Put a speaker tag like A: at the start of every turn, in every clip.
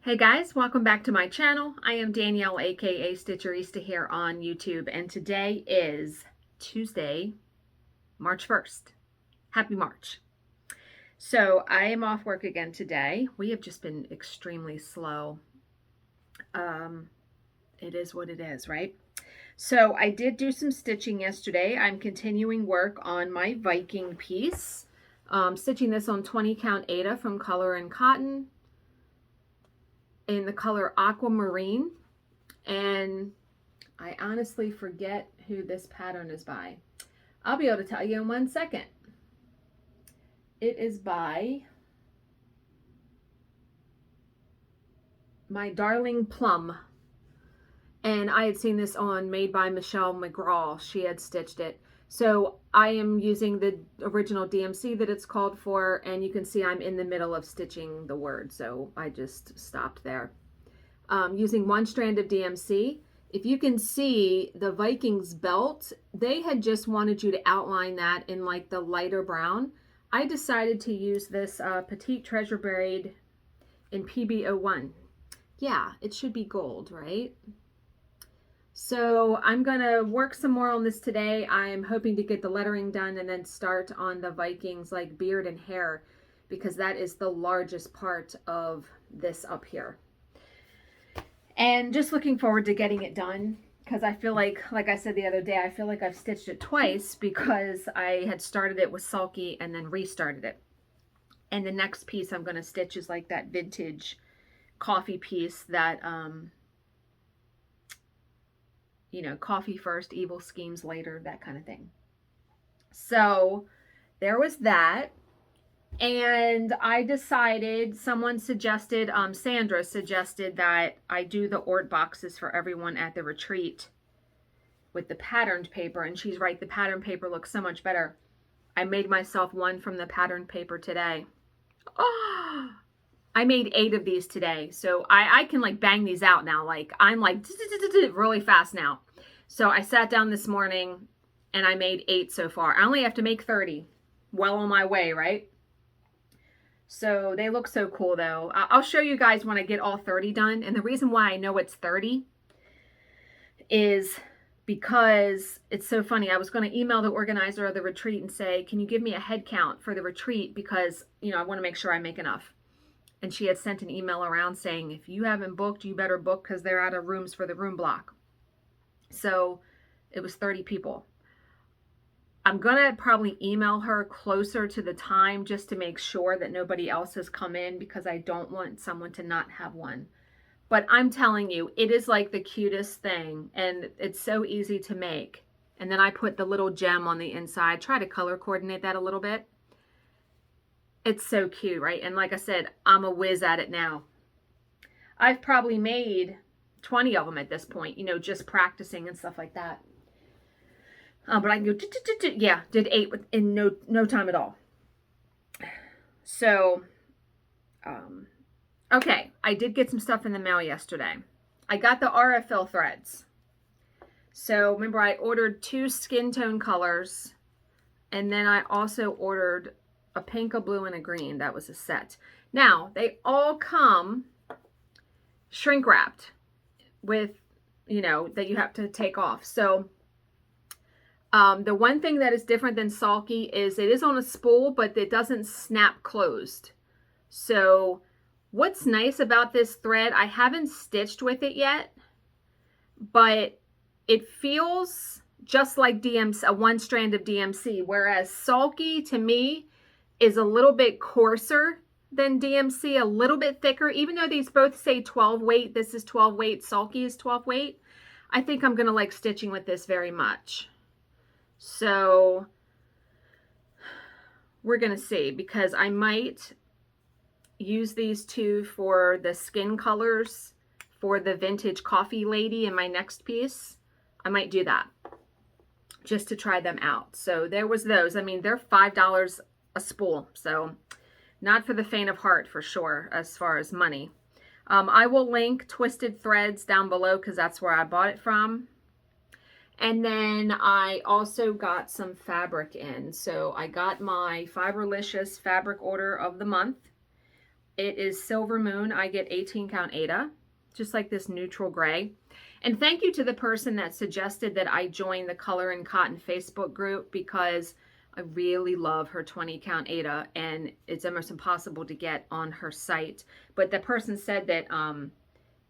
A: Hey guys, welcome back to my channel. I am Danielle, aka Stitcherista here on YouTube, and today is Tuesday, March 1st. Happy March. So I am off work again today. We have just been extremely slow. It is what it is, right? So I did do some stitching yesterday. I'm continuing work on my Viking piece. Stitching this on 20 count Aida from Color and Cotton in the color Aquamarine, and I honestly forget who this pattern is by. I'll be able to tell you in 1 second. It is by My Darling Plum, and I had seen this on Made by Michelle McGraw. She had stitched it. So I am using the original DMC that it's called for, and you can see I'm in the middle of stitching the word, so I just stopped there. Using one strand of DMC. If you can see the Vikings belt, they had just wanted you to outline that in like the lighter brown. I decided to use this Petite Treasure Buried in PB01. Yeah, it should be gold, right? So I'm going to work some more on this today. I'm hoping to get the lettering done and then start on the Vikings like beard and hair, because that is the largest part of this up here. And just looking forward to getting it done, because I feel like I said the other day, I feel like I've stitched it twice because I had started it with Sulky and then restarted it. And the next piece I'm going to stitch is like that vintage coffee piece that, you know, coffee first, evil schemes later, that kind of thing. So there was that. And I decided, someone suggested, Sandra suggested that I do the Ort boxes for everyone at the retreat with the patterned paper. And she's right, the patterned paper looks so much better. I made myself one from the patterned paper today. Oh, I made 8 of these today. So I can like bang these out now. Like I'm like really fast now. So I sat down this morning and I made 8 so far. I only have to make 30. Well on my way, right? So they look so cool though. I'll show you guys when I get all 30 done. And the reason why I know it's 30 is because it's so funny. I was going to email the organizer of the retreat and say, can you give me a head count for the retreat? Because, you know, I want to make sure I make enough. And she had sent an email around saying, if you haven't booked, you better book because they're out of rooms for the room block. So it was 30 people. I'm going to probably email her closer to the time just to make sure that nobody else has come in, because I don't want someone to not have one. But I'm telling you, it is like the cutest thing, and it's so easy to make. And then I put the little gem on the inside, try to color coordinate that a little bit. It's so cute, right? And like I said, I'm a whiz at it now. I've probably made 20 of them at this point, you know, just practicing and stuff like that. But I can go, yeah, did 8 in no time at all. So, okay, I did get some stuff in the mail yesterday. I got the Aurifil threads. So remember, I ordered 2 skin tone colors, and then I also ordered a pink, a blue, and a green. That was a set. Now, they all come shrink wrapped with, you know, that you have to take off. So the one thing that is different than Sulky is it is on a spool, but it doesn't snap closed. So what's nice about this thread, I haven't stitched with it yet, but it feels just like DMC, a one strand of DMC, whereas Sulky to me is a little bit coarser than DMC, a little bit thicker. Even though these both say 12 weight, this is 12 weight, Sulky is 12 weight. I think I'm going to like stitching with this very much. So we're going to see, because I might use these 2 for the skin colors for the vintage coffee lady in my next piece. I might do that just to try them out. So there was those. I mean, they're $5 a spool. So not for the faint of heart for sure, as far as money. I will link Twisted Threads down below because that's where I bought it from. And then I also got some fabric in. So I got my Fiberlicious fabric order of the month. It is Silver Moon. I get 18 count Ada, just like this neutral gray. And thank you to the person that suggested that I join the Color and Cotton Facebook group, because I really love her 20 count Ada, and it's almost impossible to get on her site. But the person said that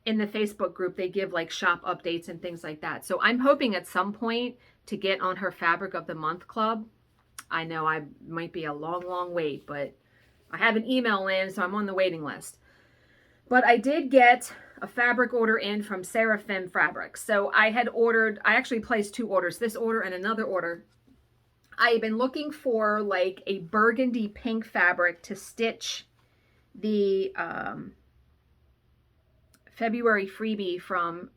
A: in the Facebook group, they give like shop updates and things like that. So I'm hoping at some point to get on her Fabric of the Month club. I know I might be a long, long wait, but I have an email in, so I'm on the waiting list. But I did get a fabric order in from Seraphim Fabrics. So I actually placed 2 orders, this order and another order. I've been looking for like a burgundy pink fabric to stitch the February freebie from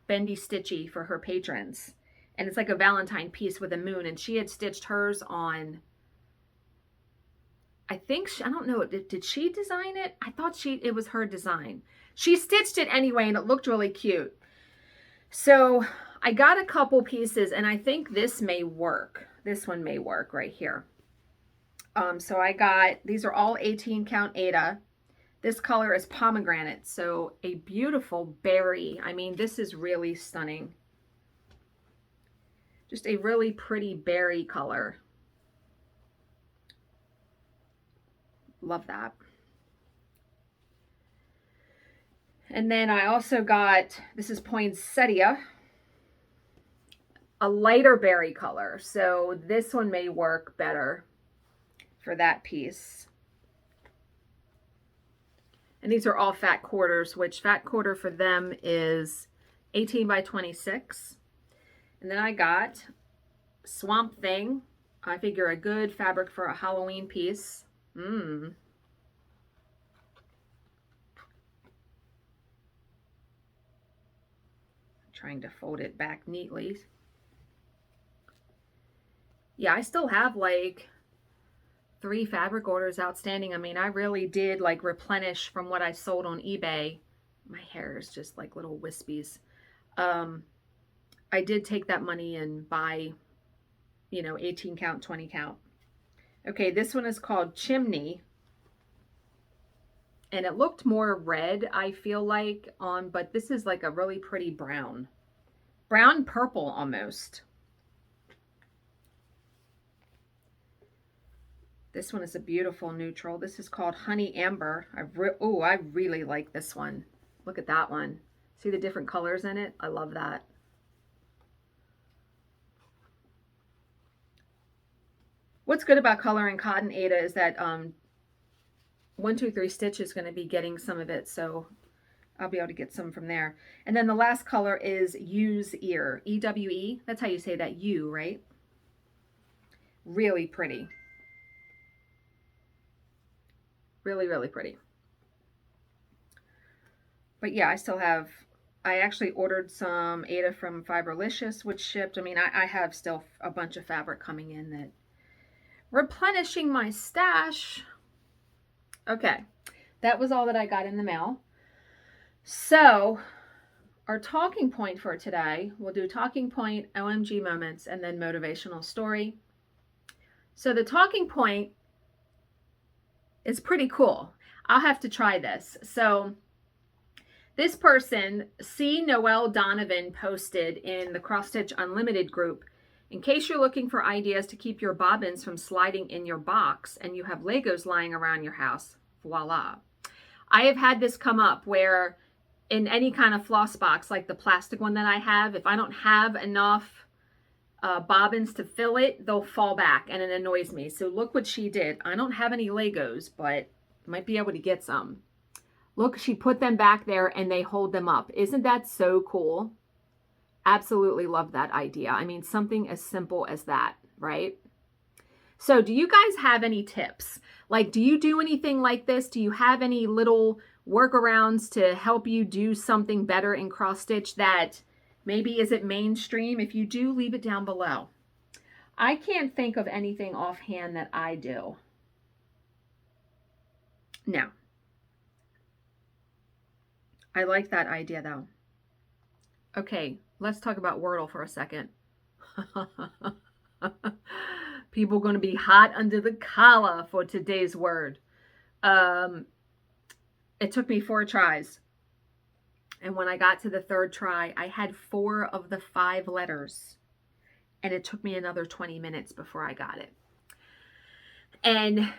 A: Bendy Stitchy for her patrons. And it's like a Valentine piece with a moon. And she had stitched hers on, I don't know, did she design it? I thought it was her design. She stitched it anyway, and it looked really cute. So I got a couple pieces, and I think this may work. This one may work right here. So I got, these are all 18 count Ada. This color is pomegranate, so a beautiful berry. I mean, this is really stunning. Just a really pretty berry color. Love that. And then I also got, this is poinsettia, a lighter berry color. So this one may work better for that piece. And these are all fat quarters, which fat quarter for them is 18 by 26. And then I got Swamp Thing. I figure a good fabric for a Halloween piece. Trying to fold it back neatly. Yeah, I still have like 3 fabric orders outstanding. I mean, I really did like replenish from what I sold on eBay. My hair is just like little wispies. I did take that money and buy, 18 count, 20 count. Okay, this one is called Chimney. And it looked more red, I feel like, but this is like a really pretty brown. Brown purple almost. This one is a beautiful neutral. This is called Honey Amber. I really like this one. Look at that one. See the different colors in it? I love that. What's good about Color and Cotton Ada is that 1, 2, 3 Stitch is going to be getting some of it, so I'll be able to get some from there. And then the last color is Ewe's Ear, E-W-E. That's how you say that, ewe, right? Really pretty. Really, really pretty. But yeah, I actually ordered some Ada from Fiberlicious, which shipped. I mean, I have still a bunch of fabric coming in that replenishing my stash. Okay, that was all that I got in the mail. So our talking point for today, we'll do talking point, OMG moments, and then motivational story. So the talking point is pretty cool. I'll have to try this. So this person, C. Noel Donovan, posted in the Cross Stitch Unlimited group, in case you're looking for ideas to keep your bobbins from sliding in your box and you have Legos lying around your house, voila. I have had this come up where in any kind of floss box, like the plastic one that I have, if I don't have enough bobbins to fill it, they'll fall back and it annoys me. So look what she did. I don't have any Legos, but might be able to get some. Look, she put them back there and they hold them up. Isn't that so cool? Absolutely love that idea. I mean, something as simple as that, right? So do you guys have any tips? Like, do you do anything like this? Do you have any little workarounds to help you do something better in cross stitch that maybe isn't mainstream? If you do, leave it down below. I can't think of anything offhand that I do. No. I like that idea though. Okay, let's talk about Wordle for a second. People going to be hot under the collar for today's word. it took me 4 tries. And when I got to the 3rd try, I had 4 of the 5 letters. And it took me another 20 minutes before I got it. And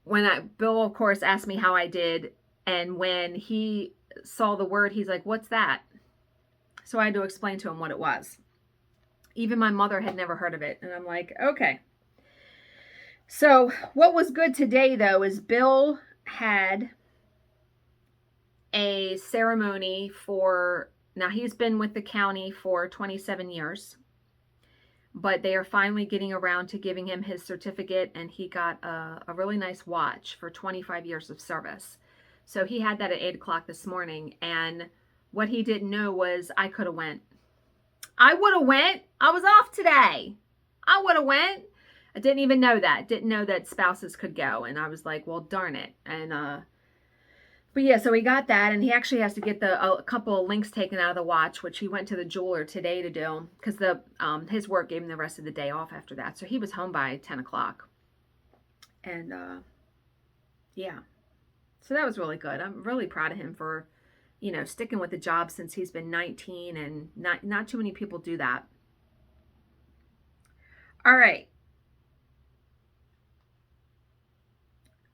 A: when Bill, of course, asked me how I did. And when he saw the word, he's like, "What's that?" So I had to explain to him what it was. Even my mother had never heard of it. And I'm like, okay. So what was good today, though, is Bill had a ceremony for, now he's been with the county for 27 years, but they are finally getting around to giving him his certificate, and he got a really nice watch for 25 years of service. So he had that at 8 o'clock this morning, and what he didn't know was I could have went. I would have went. I was off today. I would have went. I didn't even know that. Didn't know that spouses could go. And I was like, well, darn it. And, but yeah, so he got that, and he actually has to get a couple of links taken out of the watch, which he went to the jeweler today to do, because his work gave him the rest of the day off after that. So he was home by 10 o'clock. And, yeah. So that was really good. I'm really proud of him for, you know, sticking with the job since he's been 19, and not too many people do that. All right.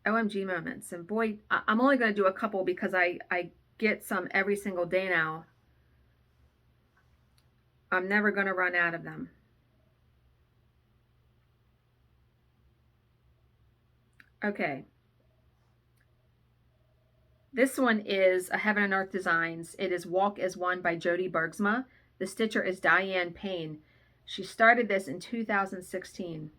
A: OMG moments. And boy, I'm only going to do a couple because I get some every single day now. I'm never going to run out of them. Okay. This one is a Heaven and Earth Designs. It is Walk as One by Jody Bergsma. The stitcher is Diane Payne. She started this in 2016.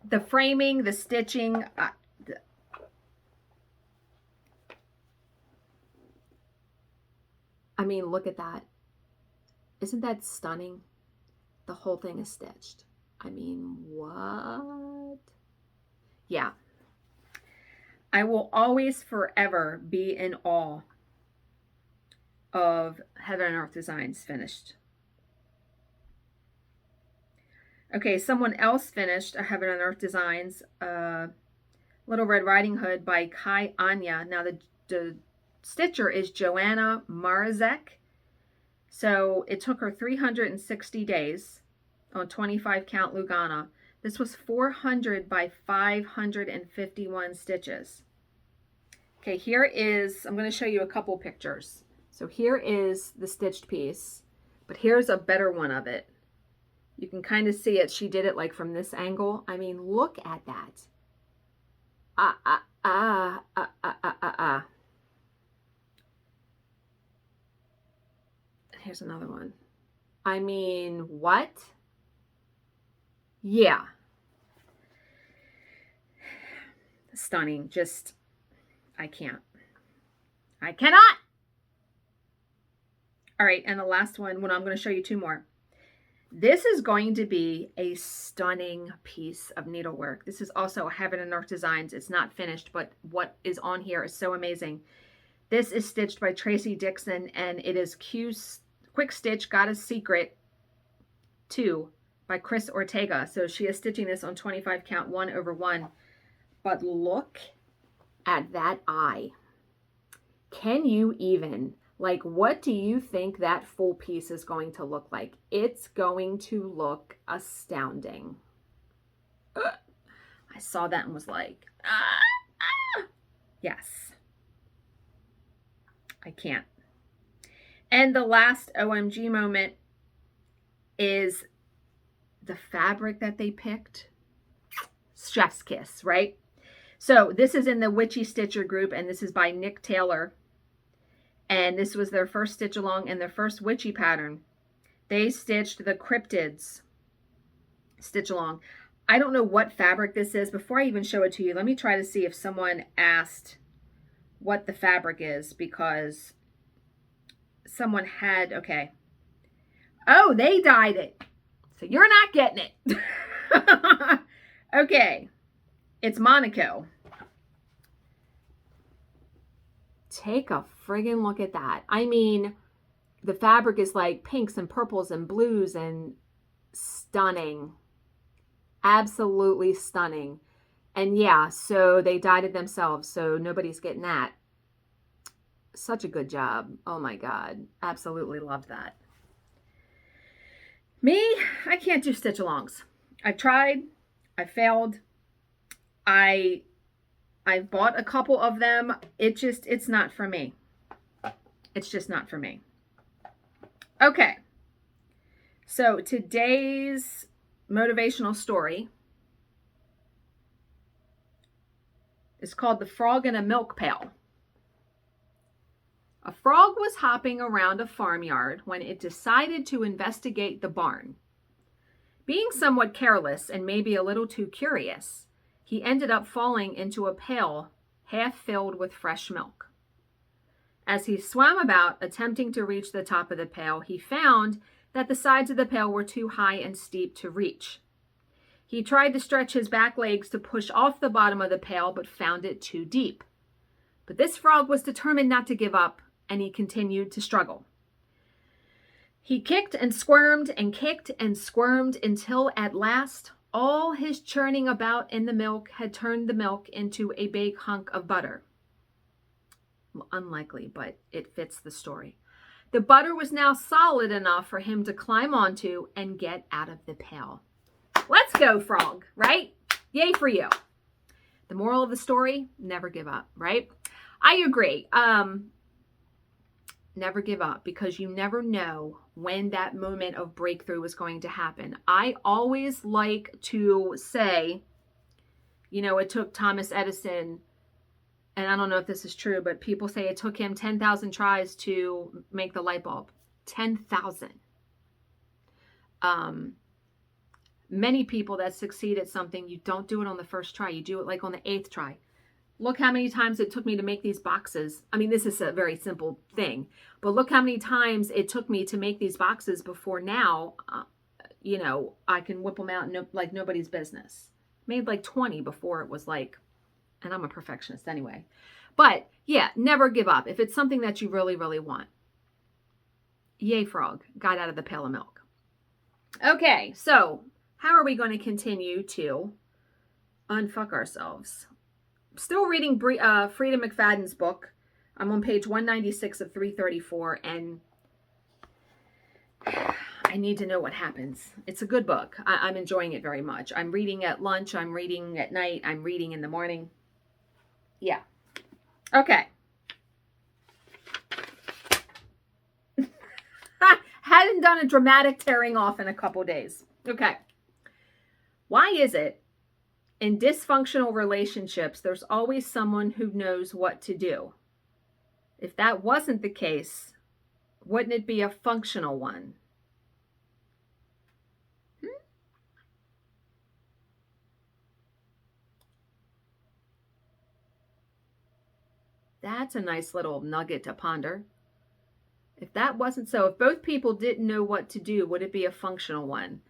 A: The framing, the stitching, I mean, look at that. Isn't that stunning? The whole thing is stitched. I mean, what? Yeah. I will always forever be in awe of Heaven and Earth Designs finished. Okay, someone else finished a Heaven and Earth Designs, Little Red Riding Hood by Kai Anya. Now the stitcher is Joanna Marazek. So it took her 360 days on 25 count Lugana. This was 400 by 551 stitches. Okay, here is, I'm going to show you a couple pictures. So here is the stitched piece, but here's a better one of it. You can kind of see it. She did it like from this angle. I mean, look at that. Here's another one. I mean, what? Yeah. Stunning. Just, I can't. I cannot. All right, and the last one, I'm going to show you 2 more. This is going to be a stunning piece of needlework. This is also a Heaven and Earth Designs. It's not finished, but what is on here is so amazing. This is stitched by Tracy Dixon, and it is Quick Stitch Got a Secret 2 by Chris Ortega. So she is stitching this on 25 count 1/1. But look at that eye. Can you even... Like, what do you think that full piece is going to look like? It's going to look astounding. I saw that and was like, yes. I can't. And the last OMG moment is the fabric that they picked. Chef's kiss, right? So this is in the Witchy Stitcher group, and this is by Nick Taylor. And this was their first stitch along and their first witchy pattern. They stitched the cryptids stitch along. I don't know what fabric this is. Before I even show it to you, let me try to see if someone asked what the fabric is, because someone had, okay. Oh, they dyed it. So you're not getting it. Okay. It's Monaco. Take a friggin' look at that. I mean, the fabric is like pinks and purples and blues and stunning. Absolutely stunning. And yeah, so they dyed it themselves, so nobody's getting that. Such a good job. Oh my God. Absolutely love that. Me, I can't do stitch-alongs. I've tried. I failed. I've bought a couple of them. It's not for me. It's just not for me. Okay. So today's motivational story is called The Frog in a Milk Pail. A frog was hopping around a farmyard when it decided to investigate the barn. Being somewhat careless and maybe a little too curious, he ended up falling into a pail half filled with fresh milk. As he swam about, attempting to reach the top of the pail, he found that the sides of the pail were too high and steep to reach. He tried to stretch his back legs to push off the bottom of the pail, but found it too deep. But this frog was determined not to give up, and he continued to struggle. He kicked and squirmed and kicked and squirmed until at last all his churning about in the milk had turned the milk into a big hunk of butter. Well, unlikely, but it fits the story. The butter was now solid enough for him to climb onto and get out of the pail. Let's go, frog, right? Yay for you. The moral of the story, never give up, right? I agree. Never give up, because you never know when that moment of breakthrough is going to happen. I always like to say, it took Thomas Edison, and I don't know if this is true, but people say it took him 10,000 tries to make the light bulb. 10,000. Many people that succeed at something, you don't do it on the first try. You do it like on the 8th try. Look how many times it took me to make these boxes. I mean, this is a very simple thing, but look how many times it took me to make these boxes before now, I can whip them out like nobody's business. Made like 20 before it was like, and I'm a perfectionist anyway. But yeah, never give up. If it's something that you really, really want. Yay, frog. Got out of the pail of milk. Okay, so how are we going to continue to unfuck ourselves? Still reading Frida McFadden's book. I'm on page 196 of 334, and I need to know what happens. It's a good book. I'm enjoying it very much. I'm reading at lunch. I'm reading at night. I'm reading in the morning. Yeah. Okay. Hadn't done a dramatic tearing off in a couple days. Okay. Why is it in dysfunctional relationships, there's always someone who knows what to do? If that wasn't the case, wouldn't it be a functional one? That's a nice little nugget to ponder. If that wasn't so, if both people didn't know what to do, would it be a functional one?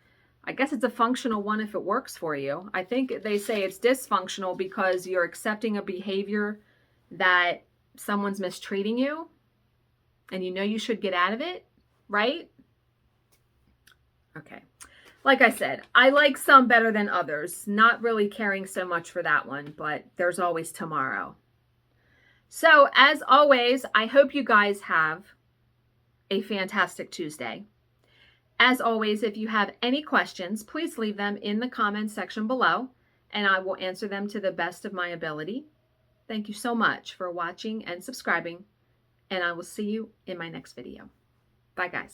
A: I guess it's a functional one if it works for you. I think they say it's dysfunctional because you're accepting a behavior that someone's mistreating you and you should get out of it, right? Okay. Like I said, I like some better than others. Not really caring so much for that one, but there's always tomorrow. So as always, I hope you guys have a fantastic Tuesday. As always, if you have any questions, please leave them in the comments section below, and I will answer them to the best of my ability. Thank you so much for watching and subscribing, and I will see you in my next video. Bye, guys.